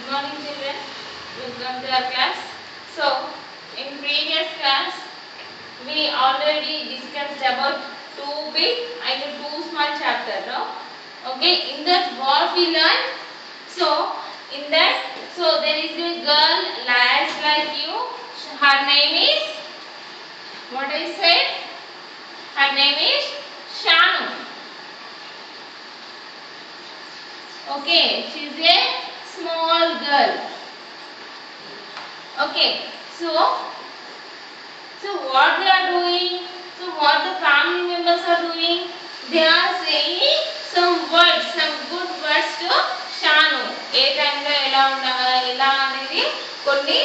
Good morning children, welcome to our class. So, in previous class, we already discussed about two big and two small chapter, no? Okay, in that what we learned? So, in that, so there is a girl like you. Her name is, what I said? Her name is Shanu. Okay, she is a small girl. Okay, so what they are doing? So what the family members are doing? They are saying some words, some good words to Shanu. ఏ టైంలో ఎలా ఉండాలి ఎలా అనేది కొన్ని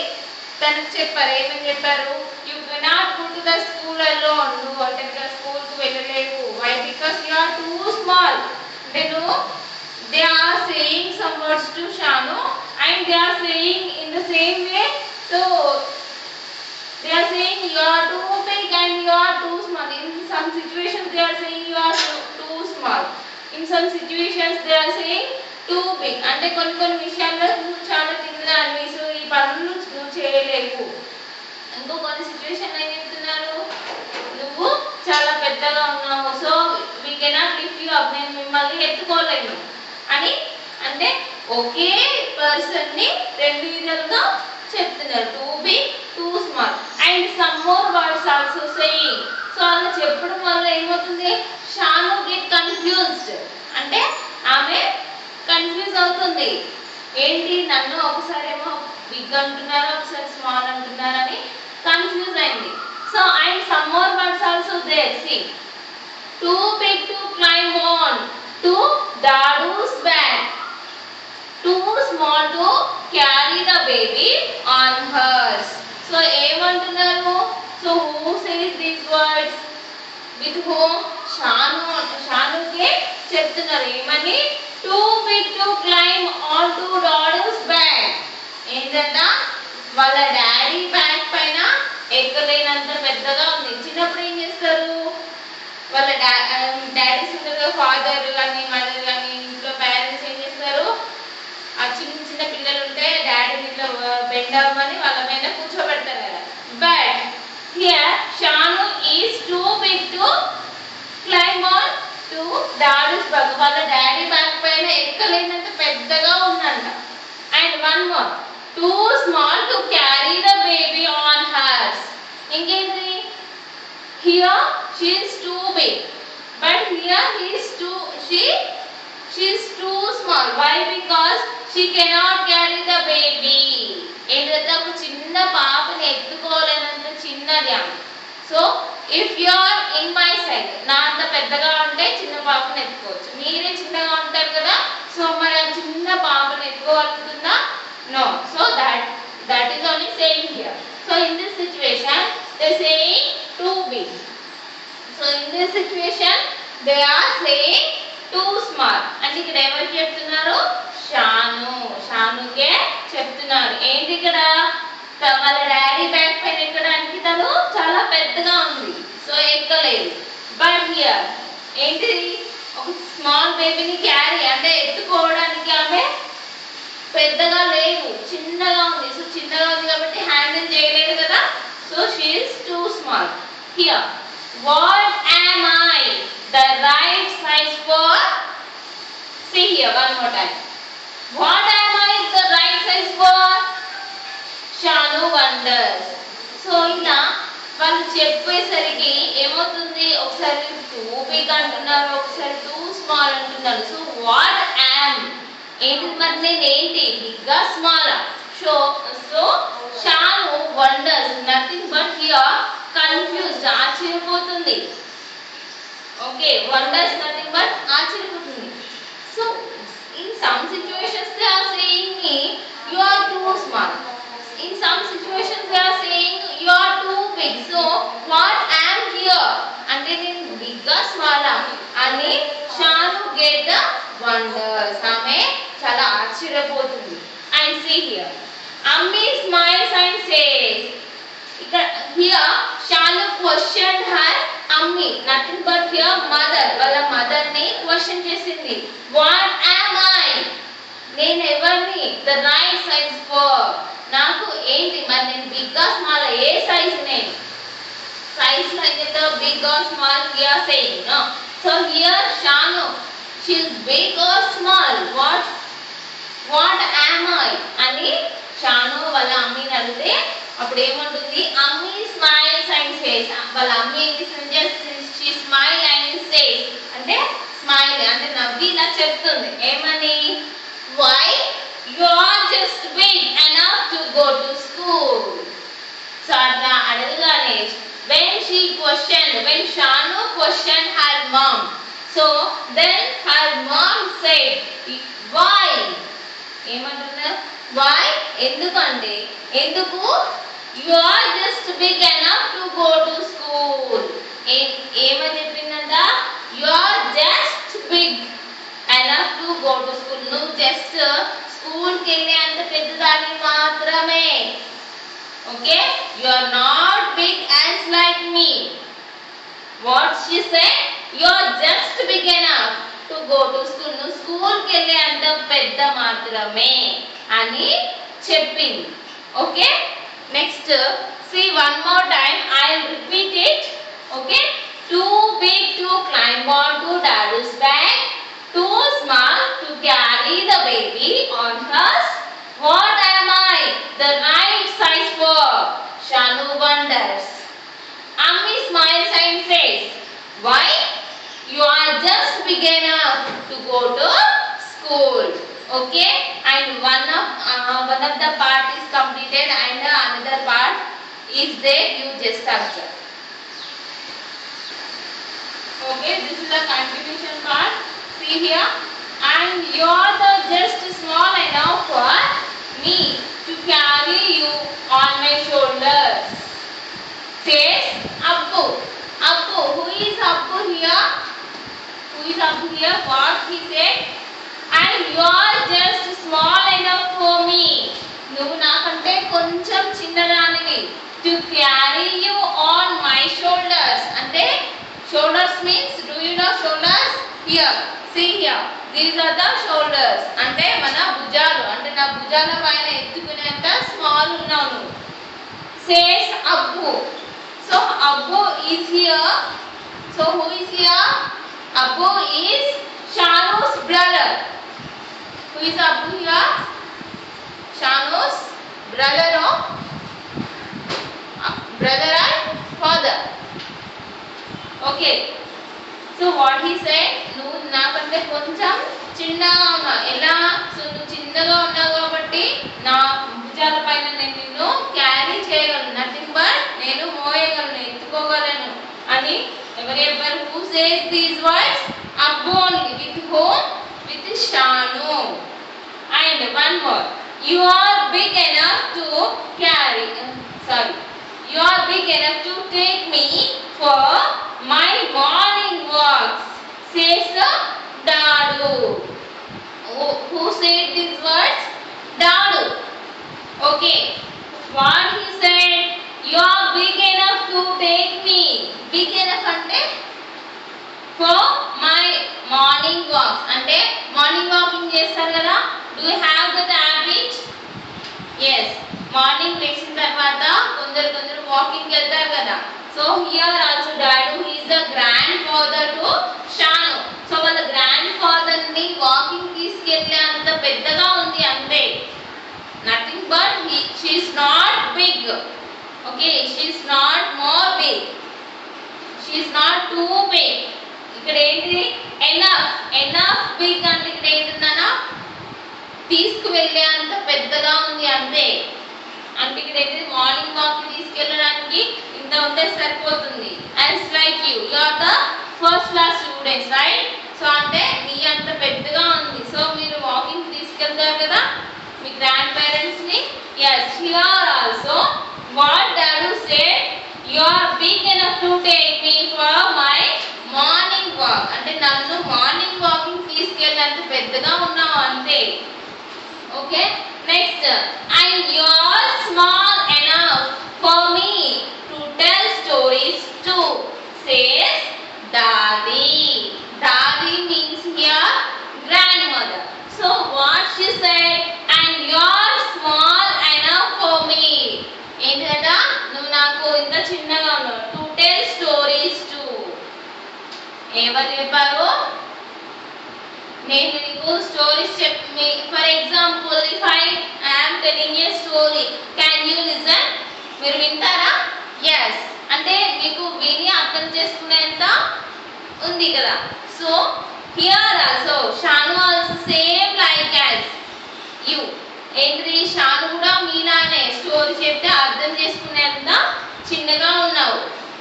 తనకు చెప్పారు. ఏమని చెప్పారు? You cannot go to the school alone. నువ్వు ఒంటరిగా స్కూల్కి వెళ్ళలేవు. Why? Because you are too small. అంటే నువ్వు they are saying some words to Shanu and they are saying in the same way. So they are saying you are too big and you are too small. In some situations they are saying you are too small. In some situations they are saying too big. అంటే కొన్ని విషయాల్లో నువ్వు చాలా చిన్నదానివి, so ఈ పనులు నువ్వు చేయలేవు. ఇంకో కొన్ని సిచ్యువేషన్ ఏం చెప్తున్నారు? నువ్వు చాలా పెద్దగా ఉన్నావు, so we cannot lift you up. నేను మిమ్మల్ని ఎత్తుకోలేను అని. అంటే ఒకే పర్సన్ ని రెండు విధాలుగా చెప్తున్నారు. Too big, too small. And some more words also saying. So అలా చెప్పడం వల్ల ఏమవుతుంది? షాను గెట్ కన్ఫ్యూజ్డ్. అంటే ఆమె కన్ఫ్యూజ్ అవుతుంది. ఏంటి, నన్ను ఒకసారి ఏమో బిగ్ అంటున్నారు, ఒకసారి స్మాల్ అంటున్నారని కన్ఫ్యూజ్ అయింది. So and some more words also there. See, too big to climb on to Dadu's back, too small to carry the baby on hers. So ఏమంటున్నారు? So who says these words? With whom? షానుకే చెప్తున్నారు. ఏమని? too big to climb onto Dadu's back. ఏంటంట? వాళ్ళ daddy back పైన ఎక్కలేనంత పెద్దగా ఉంది. చిన్నప్పుడు ఏం చేస్తారు? వాళ్ళ డాడీస్ ఉంటారు, ఫాదర్ కానీ మదర్ కానీ ఇంట్లో పేరెంట్స్ ఏం చేస్తారు? ఆ చిన్న చిన్న పిల్లలు ఉంటే డాడీ ఇట్లా బెండ్ అవ్వమని వాళ్ళ మీద కూర్చోబెడతారు కదా. But here Shanu is too big to climb on to daddy's back. వాళ్ళ డాడీ బ్యాక్ పైన ఎక్కలేనంత పెద్దగా ఉందంట. And one more, too small to carry the baby on hers. ఇంకేంటి? Here she is too big, but here she is too small. Why? Because she cannot carry the baby. ఏంటంటే ఒక చిన్న పాపని ఎత్తుకోలేనంత చిన్నది ఆమె. So if you are in my side, నా అంత పెద్దగా ఉంటే చిన్న పాపని ఎత్తుకోవచ్చు. మీరే చిన్నగా ఉంటారు కదా, సో మరి ఆ చిన్న పాపని ఎత్తుకోగలుగుతుందా? No. So that is only saying here. So in this situation they saying too big. So in this situation they are saying too small. అంటే ఇక్కడ ఎవరికి చెప్తున్నారు? షానుకే చెప్తున్నారు. ఏంటి ఇక్కడ? వాళ్ళ డాడీ బ్యాక్ పైన ఎక్కడానికి తను చాలా పెద్దగా ఉంది, సో ఎక్కలేదు. బట్ హియర్ ఏంటిది? ఒక స్మాల్ బేబీని క్యారీ అంటే ఎత్తుకోవడానికి ఆమె పెద్దగా లేదు, చిన్నగా ఉంది. సో చిన్నగా ఉంది కాబట్టి హ్యాండిల్ చేయలేదు కదా. So she is two small. Here what am I the right size for? See here one more time. What am I the right size for? Shanu wonders. So ఇలా వాళ్ళు చెప్పేసరికి ఏమవుతుంది? ఒకసారి టూ బిగ్ అంటున్నారు, ఒకసారి too small అంటున్నారు. So what am ఏంటి మరి? నేను ఏంటి, బిగ్గా స్మాలా? So Shanu wonders, nothing but here confused, ఆశ్చర్యపోతుంది. ఓకే, వండర్స్ నథింగ్ బట్ ఆశ్చర్యపోతుంది. So in some situations they are saying me you are too small. In some situations they are saying you are too big. So what am here అంటే నేను బిగ్గా స్మాలా అని షాను get the wonders. ఆమె చాలా ఆశ్చర్యపోతుంది. And see here అమ్మీ smiles and says. ఇక్కడ here Shanu question her అమ్మీ, nothing but here mother. వాళ్ళ mother ని క్వశ్చన్ చేసింది. What am I? నేను ఎవరిని ద రైట్ సైజ్ ఫర్ నాకు ఏంటి మరి నేను బిగ్ గా స్మాల్ ఏ సైజ్ నేను size like the big or small we are saying no so here Shanu she is big or small what am I ani Shanu వాళ్ళ అమ్మని అడిగితే అప్పుడు ఏమంటుంది అమ్మి స్మైల్స్ అండ్ సేస్ వాళ్ళ అమ్మి ఏం చేస్తుంది she smile and says అంటే స్మైల్ అంటే నవ్వి ఇలా చెప్తుంది ఏమని why you are just big enough to go to school so అట్లా అడగగానే when Shanu questioned her mom so then her mom said why ఏమంటున్నారు why ఎందుకంటే ఎందుకు you are just big enough to go to school ఏమని చెప్పిందంట you are just big enough to go to school నువ్వు just school కి వెళ్ళే అంత పెద్దదాని మాత్రమే okay you are not big as like me what she said you are just big enough to go to school nu school ki elle anta pedda maatrame ani cheppindi okay next see one more time I will repeat it okay too big to climb onto daddy's back too small to carry the baby on hers what am I the right size for Shanu wonders Ammi smiles and says why you are just big enough to go to school okay and one of the part is completed and another part is there you just observe okay this is the continuation part see here and you are the just small enough for me to carry you on my shoulders says Abbu who is Abbu here what he said and you are just small enough for me నువ్వు నాకంటే కొంచెం చిన్నదానివి to carry you on my shoulders అంటే shoulders means do you know shoulders here see here these are the shoulders అంటే మన భుజాలు అంటే నా భుజాల పైన ఎత్తుకునేంత స్మాల్ ఉన్నాను says Abbu so Abbu is here so who is here Abbu is Shanu's brother who is Abbu here Shanu's brother or and father okay so what he said నువ్వు నాకంటే కొంచెం చిన్నగా ఉన్నా ఎలా సో నువ్వు చిన్నగా ఉన్నావు కాబట్టి నా భుజాల పైన నేను నిన్ను క్యారీ చేయగలను నథింగ్ బట్ నేను మోయగలను ఎత్తుకోగలను అని ఎవరు who says these words Abbu only with whom with Shanu and one more you are big enough to carry you are big enough to take me for my morning walks says Dadu who said these words Dadu okay what he said you are big enough to take me big enough ante for my morning walks ante morning walking చేస్తారు కదా do you have that habit yes morning లేచిన తర్వాత కొందరు walking వెళ్తారు కదా so here also Dadu he is the grandfather to Shanu so వాళ్ళ grandfather ని walking తీసుకెళ్ళే అంత పెద్దగా ఉంది అంతే nothing but she is not big okay she is not more big she is not too big ఇక్కడ ఏంటి enough big అంటే ఇక్కడ ఏంటన్నా తీసుకువెళ్ళే అంత పెద్దగా ఉంది అంతే అంటే ఇక్కడ ఏంటి మార్నింగ్ వాక్ తీసుకెళ్ళడానికి ఇంత ఉంటే సరిపోతుంది as like you are the first class students right so అంటే మీ అంత పెద్దగా ఉంది సో మీరు వాకింగ్ తీసుకెళ్తారు కదా మీ గ్రాండ్ పేరెంట్స్ ని yes here also what Dadu said you are big enough to take me for my morning walk అంటే నన్ను మార్నింగ్ వాకింగ్ తీసుకెళ్ళడానికి పెద్దగా ఉన్నావు అంతే okay next and you are small enough for me to tell stories too says Dadi means here grandmother so what she said ఎవరు చెప్పారు? నేను నీకు స్టోరీస్ చెప్పి, for example if I am telling A story, can you listen? మీరు వింటారా? Yes. అంటే మీకు విని అర్థం చేసుకునేంత ఉంది కదా. So here also Shanu also same like as you. ఏంటి, షాను కూడా మీలానే స్టోరీ చెప్తే అర్థం చేసుకునేంత చిన్నగా ఉన్నావు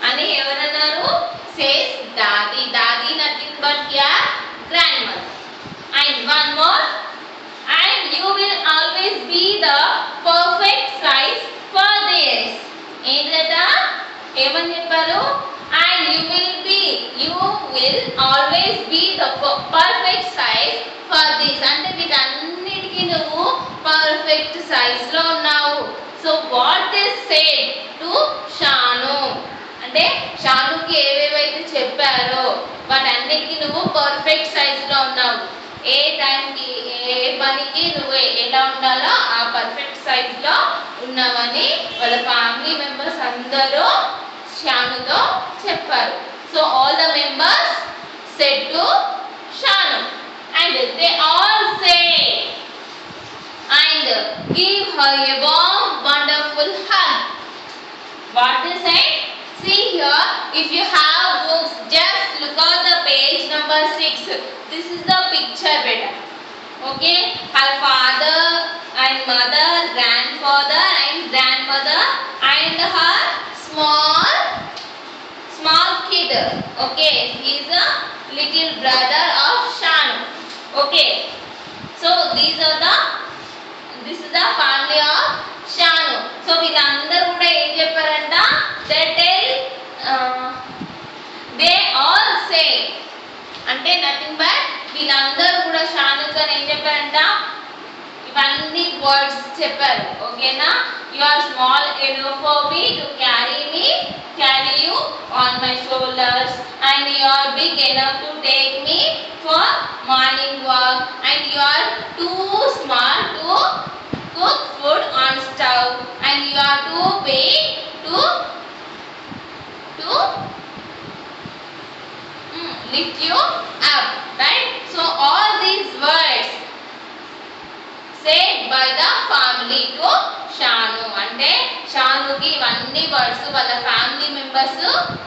అని ఎవరన్నారు? సేస్ దాది. దాది nothing but your grand mother. And one more, and you will always be the perfect size for this. ఏంటా ఏమని చెప్పారు? And you will always be the perfect size for this. అంటే వీటన్నిటికీ నువ్వు పర్ఫెక్ట్ సైజ్ లో ఉన్నావు. So what they said to Shanu అంటే షానుకి ఏవేవైతే చెప్పారో వాటన్నిటికీ నువ్వు పర్ఫెక్ట్ సైజ్ లో ఉన్నావు. ఏ టైంకి ఏ పనికి నువ్వు ఎలా ఉండాలో ఆ పర్ఫెక్ట్ సైజ్ లో ఉన్నావని వాళ్ళ ఫ్యామిలీ మెంబర్స్ అందరూ షానుతో చెప్పారు. So all the members said to Shanu and they all said and give her a warm wonderful hug. What they said? See here, if you have books, just look at the page number 6. This is the picture, beta. Okay, her father and mother, grandfather and grandmother and her small kid. Okay, he is a little brother of Shanu. Okay, so this is the family of Shanu. So వీళ్ళందరూ కూడా ఏం చెప్పారంట? They all say అంటే nothing but వీళ్ళందరూ కూడా షానుతో ఏం చెప్పారంట? ఇవన్నీ వర్డ్స్ చెప్పారు. ఓకేనా? You are small enough for me to carry you on my shoulders and you are big enough to take me for morning walk and you are too small to cook food on stove and you are too big to lift you up, right? So all these words said by the family to Shanu. అంటే షానుకి ఇవన్నీ words వాళ్ళ family members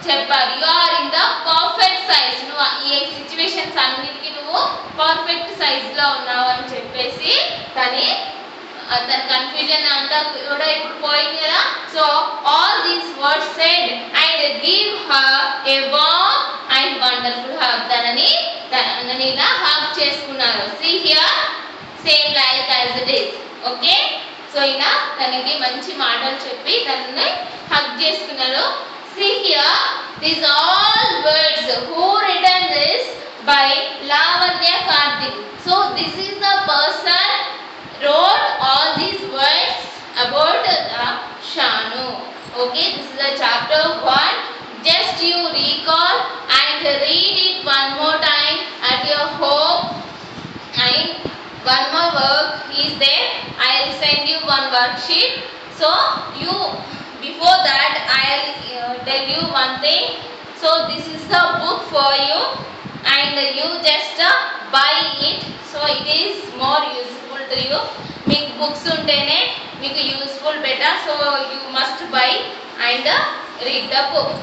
చెప్పారు. You are in the perfect size. నువ్వు ఈ situations అన్నిటికీ నువ్వు perfect size లో ఉన్నావు అని చెప్పేసి తన కన్ఫ్యూజన్ అంతా కూడా ఇప్పుడు పోయింది కదా. So all these words said and give her a warm and wonderful hug. తనని ఇలా హగ్ చేసుకున్నారు. See here same like as it is. Okay, so ఇలా తనకి మంచి మాటలు చెప్పి తనని హగ్ చేసుకున్నారు. See here these all words who written this by Lavanya Karthik. So this is the person wrote all these words about the Shanu. Okay, this is the chapter 1. Just you recall and read it one more time at your home. And one more work is there. I will send you one worksheet. So you, before that I will tell you one thing. So this is the book for you and you just buy it. So it is more useful to you. మీకు books ఉంటేనే మీకు useful better. So you must by and read the book.